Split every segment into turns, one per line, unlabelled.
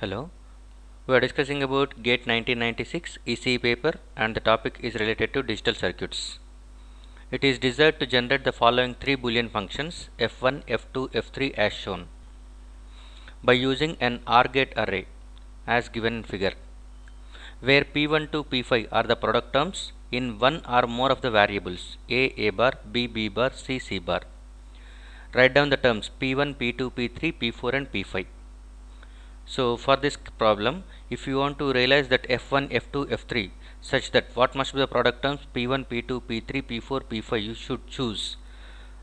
Hello, we are discussing about GATE 1996 ECE paper and the topic is related to digital circuits. It is desired to generate the following three Boolean functions f1, f2, f3 as shown by using an OR gate array as given in figure, where p1 to p5 are the product terms in one or more of the variables a bar, b bar, c bar. Write down the terms p1, p2, p3, p4 and p5. So for this problem, if you want to realize that f1, f2, f3 such that what must be the product terms p1, p2, p3, p4, p5 you should choose,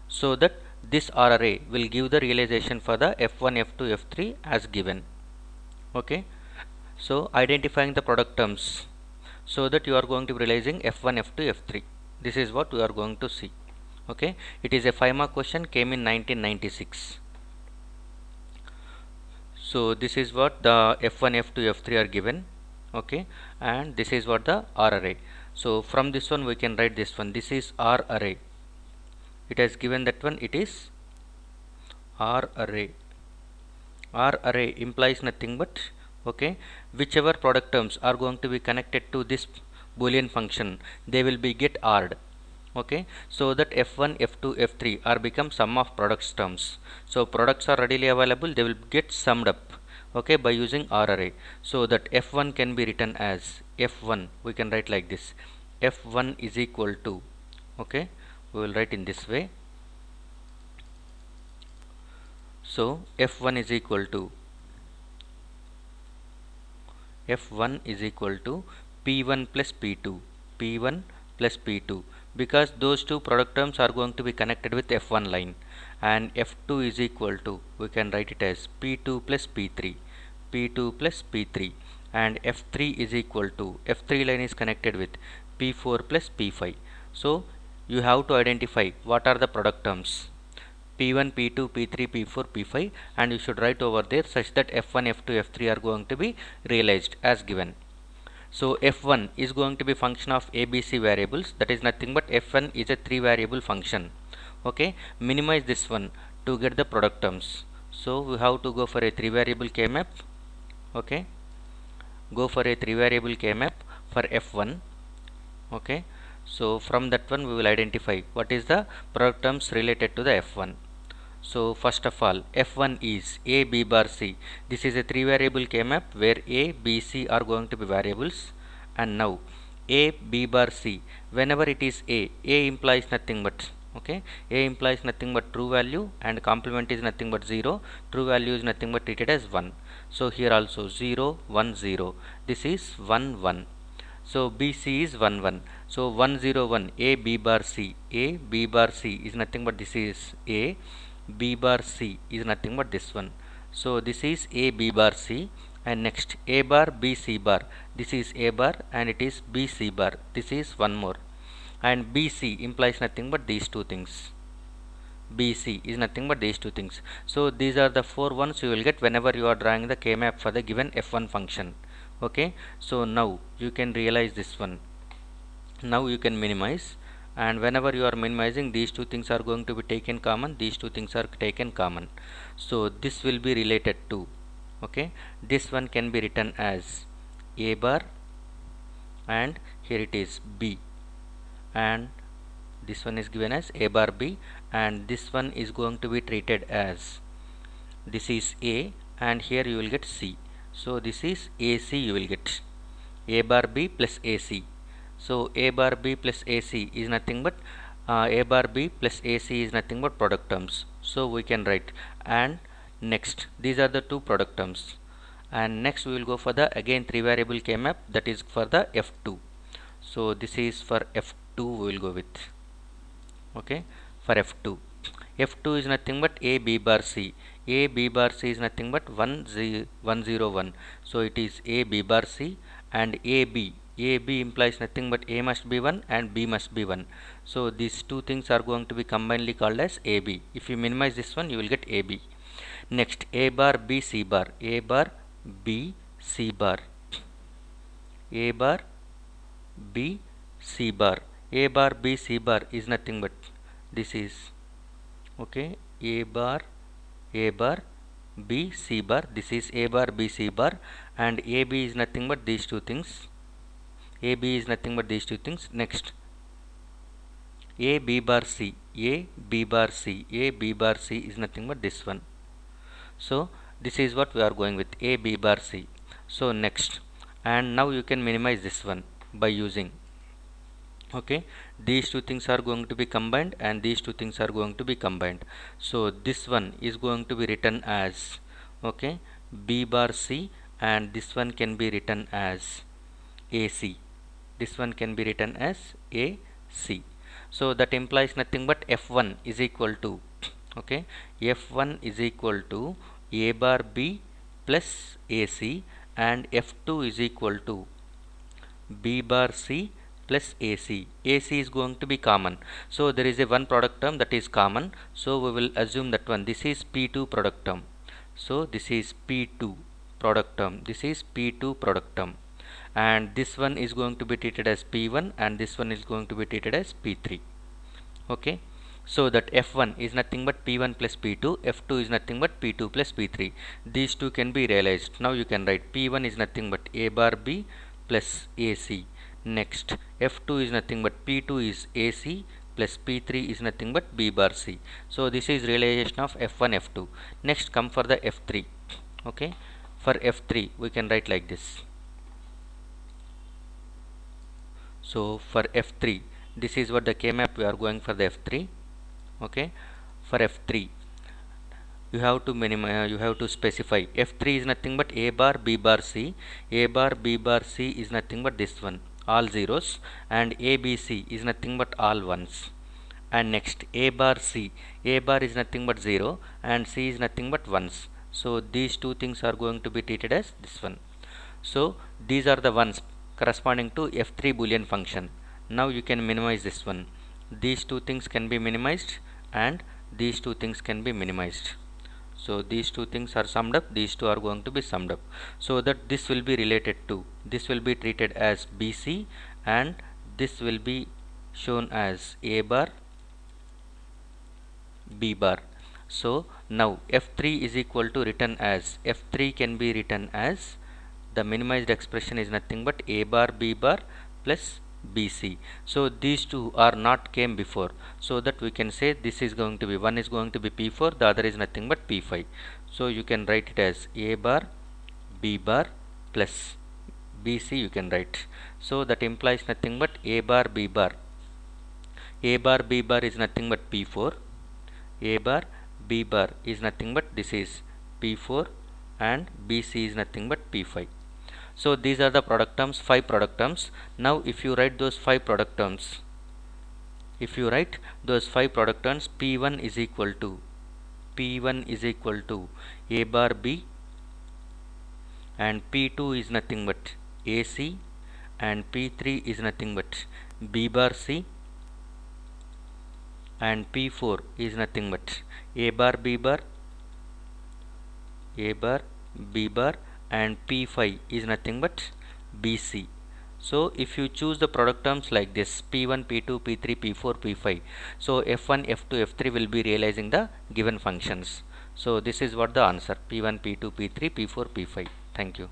so that this R array will give the realization for the f1, f2, f3 as given. Okay, so identifying the product terms so that you are going to be realizing f1, f2, f3. This is what we are going to see. Okay, it is a 5 mark question, came in 1996. So this is what the f1, f2, f3 are given. Okay, and this is what the R array. So from this one we can write this one. This is R array. It has given that one. It is R array. R array implies nothing but whichever product terms are going to be connected to this Boolean function, they will be get R'd. So that f1, f2, f3 are become sum of products terms. So products are readily available, they will get summed up by using R array. So that f1 can be written as f1, we can write like this, f1 is equal to, we will write in this way. So f1 is equal to p1 plus p2, p1 plus p2, because those two product terms are going to be connected with f1 line, and f2 is equal to, we can write it as p2 plus p3, p2 plus p3, and f3 is equal to, f3 line is connected with p4 plus p5. So you have to identify what are the product terms p1, p2, p3, p4, p5, and you should write over there such that f1, f2, f3 are going to be realized as given. So f1 is going to be function of abc variables, that is nothing but f1 is a 3 variable function. Minimize this one to get the product terms. So we have to go for a 3 variable k-map. Go for a 3 variable k-map for f1. So from that one we will identify what is the product terms related to the f1. So first of all, f1 is a, b bar, c. This is a 3 variable k-map where a, b, c are going to be variables. And now a, b bar, c, whenever it is a implies nothing but a implies nothing but true value, and complement is nothing but 0, true value is nothing but treated as 1. So here also 0, 1, 0, this is 1, 1. So bc is 1, 1. So 1, 0, 1, a, b bar, c. A, b bar, c is nothing but this is a, b bar, c is nothing but this one. So this is a, b bar, c, and next a bar, b, c bar. This is a bar and it is b, c bar. This is one more, and bc implies nothing but these two things. BC is nothing but these two things. So these are the 4 ones you will get whenever you are drawing the k-map for the given f1 function. So now you can realize this one. Now you can minimize, and whenever you are minimizing, these two things are going to be taken common, these two things are taken common. So this will be related to, this one can be written as a bar, and here it is b, and this one is given as a bar b, and this one is going to be treated as, this is a, and here you will get c. So this is ac, you will get a bar b plus ac. So a bar b plus ac is nothing but a bar b plus ac is nothing but product terms. So we can write, and next these are the two product terms, and next we will go for the again 3 variable k-map, that is for the f2. So this is for f2 we will go with. For f2, f2 is nothing but a, b bar, c. A, b bar, c is nothing but 1, 0, 1. So it is a, b bar, c, and a, b implies nothing but a must be 1 and b must be 1. So these two things are going to be combinedly called as ab. If you minimize this one, you will get ab. Next, a bar, b, c bar. A bar, b, c bar. A bar, b, c bar. A bar, b, c bar is nothing but this is a bar, B C bar. This is A bar B C bar, and AB is nothing but these two things. AB is nothing but these two things. Next, A B bar C. A B bar C. A B bar C is nothing but this one. So this is what we are going with, A B bar C. So next, and now you can minimize this one by using, okay, these two things are going to be combined and these two things are going to be combined. So this one is going to be written as, okay, B bar C, and this one can be written as AC. This one can be written as AC. So that implies nothing but F1 is equal to, okay, F1 is equal to A bar B plus AC, and F2 is equal to B bar C plus AC. AC is going to be common. So there is a one product term that is common. So we will assume that one. This is P2 product term. So this is P2 product term. This is P2 product term. And this one is going to be treated as P1, and this one is going to be treated as P3. Okay. So that F1 is nothing but P1 plus P2, F2 is nothing but P2 plus P3. These two can be realized. Now you can write P1 is nothing but A bar B plus AC. Next, F2 is nothing but P2 is AC plus P3 is nothing but B bar C. So this is realization of F1, F2. Next, come for the F3. Okay. For F3 we can write like this. So for F3, this is what the K-map we are going for the F3. Okay. For F3, you have to specify. F3 is nothing but A bar B bar C. A bar B bar C is nothing but this one, all zeros, and ABC is nothing but all ones. And next, A bar C. A bar is nothing but 0 and C is nothing but ones. So these two things are going to be treated as this one. So these are the ones corresponding to F3 Boolean function. Now you can minimize this one. These two things can be minimized and these two things can be minimized. So these two things are summed up, these two are going to be summed up, so that this will be related to, this will be treated as BC, and this will be shown as A bar B bar. So now F3 is equal to written as, F3 can be written as, the minimized expression is nothing but A bar B bar plus BC. So these two are not came before, so that we can say this is going to be, one is going to be P4, the other is nothing but P5. So you can write it as A bar B bar plus BC you can write. So that implies nothing but A bar B bar. A bar B bar is nothing but P4. A bar B bar is nothing but this is P4, and BC is nothing but P5. So these are the product terms, 5 product terms. Now if you write those 5 product terms, if you write those 5 product terms, P1 is equal to A bar B, and P2 is nothing but AC, and P3 is nothing but B bar C, and P4 is nothing but A bar B bar, and P5 is nothing but BC. So if you choose the product terms like this, P1, P2, P3, P4, P5, so F1, F2, F3 will be realizing the given functions. So this is what the answer, P1, P2, P3, P4, P5. Thank you.